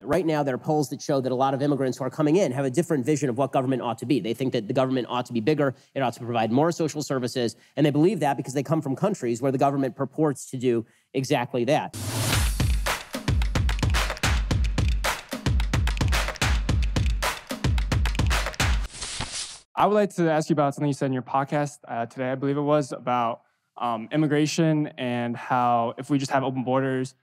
Right now, there are polls that show that a lot of immigrants who are coming in have a different vision of what government ought to be. They think that the government ought to be bigger, it ought to provide more social services, and they believe that because they come from countries where the government purports to do exactly that. I would like to ask you about something you said in your podcast today, I believe it was, about immigration and how if we just have open borders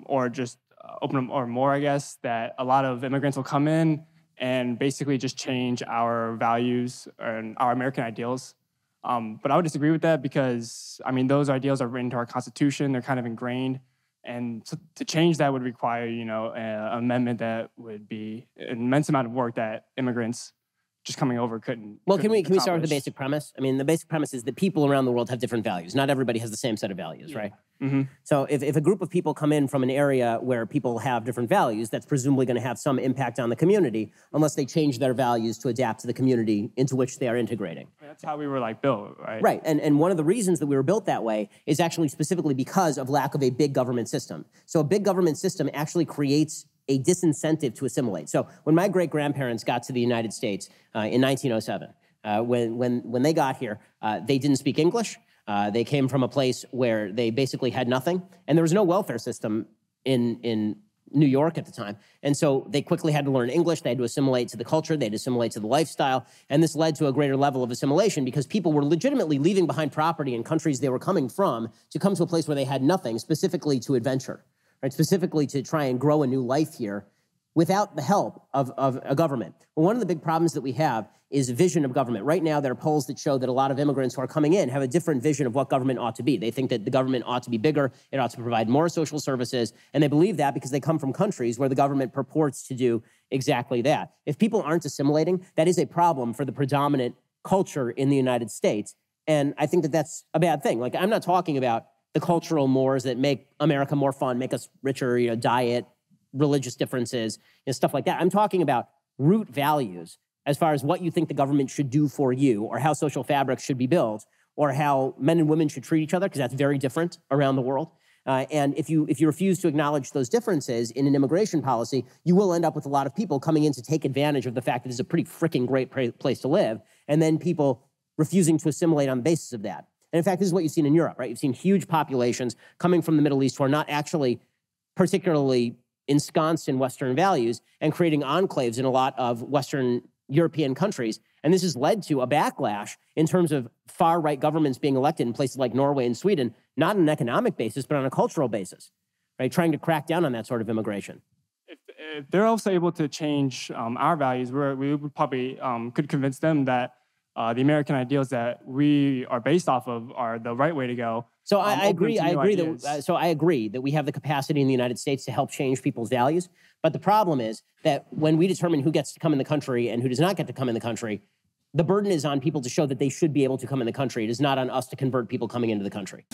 or just open them or more, I guess, that a lot of immigrants will come in and basically just change our values and our American ideals. But I would disagree with that because, I mean, those ideals are written into our Constitution. They're kind of ingrained. And to change that would require, an amendment that would be an immense amount of work that immigrants just coming over couldn't. Well, can we start with the basic premise? I mean, the basic premise is that people around the world have different values. Not everybody has the same set of values, right? Mm-hmm. So if a group of people come in from an area where people have different values, that's presumably going to have some impact on the community unless they change their values to adapt to the community into which they are integrating. That's how we were built, right? Right, and one of the reasons that we were built that way is actually specifically because of lack of a big government system. So a big government system actually creates a disincentive to assimilate. So when my great-grandparents got to the United States in 1907, when they got here, they didn't speak English. They came from a place where they basically had nothing, and there was no welfare system in New York at the time. And so they quickly had to learn English. They had to assimilate to the culture. They had to assimilate to the lifestyle. And this led to a greater level of assimilation because people were legitimately leaving behind property in countries they were coming from to come to a place where they had nothing, specifically to adventure. Right, specifically to try and grow a new life here without the help of a government. Well, one of the big problems that we have is vision of government. Right now, there are polls that show that a lot of immigrants who are coming in have a different vision of what government ought to be. They think that the government ought to be bigger, it ought to provide more social services, and they believe that because they come from countries where the government purports to do exactly that. If people aren't assimilating, that is a problem for the predominant culture in the United States, and I think that that's a bad thing. I'm not talking about the cultural mores that make America more fun, make us richer, diet, religious differences, stuff like that. I'm talking about root values as far as what you think the government should do for you or how social fabric should be built or how men and women should treat each other, because that's very different around the world. And if you refuse to acknowledge those differences in an immigration policy, you will end up with a lot of people coming in to take advantage of the fact that it's a pretty freaking great place to live, and then people refusing to assimilate on the basis of that. And in fact, this is what you've seen in Europe, right? You've seen huge populations coming from the Middle East who are not actually particularly ensconced in Western values and creating enclaves in a lot of Western European countries. And this has led to a backlash in terms of far-right governments being elected in places like Norway and Sweden, not on an economic basis, but on a cultural basis, right? Trying to crack down on that sort of immigration. If they're also able to change our values, we would probably could convince them that the American ideals that we are based off of are the right way to go. So I agree that we have the capacity in the United States to help change people's values. But the problem is that when we determine who gets to come in the country and who does not get to come in the country, the burden is on people to show that they should be able to come in the country. It is not on us to convert people coming into the country.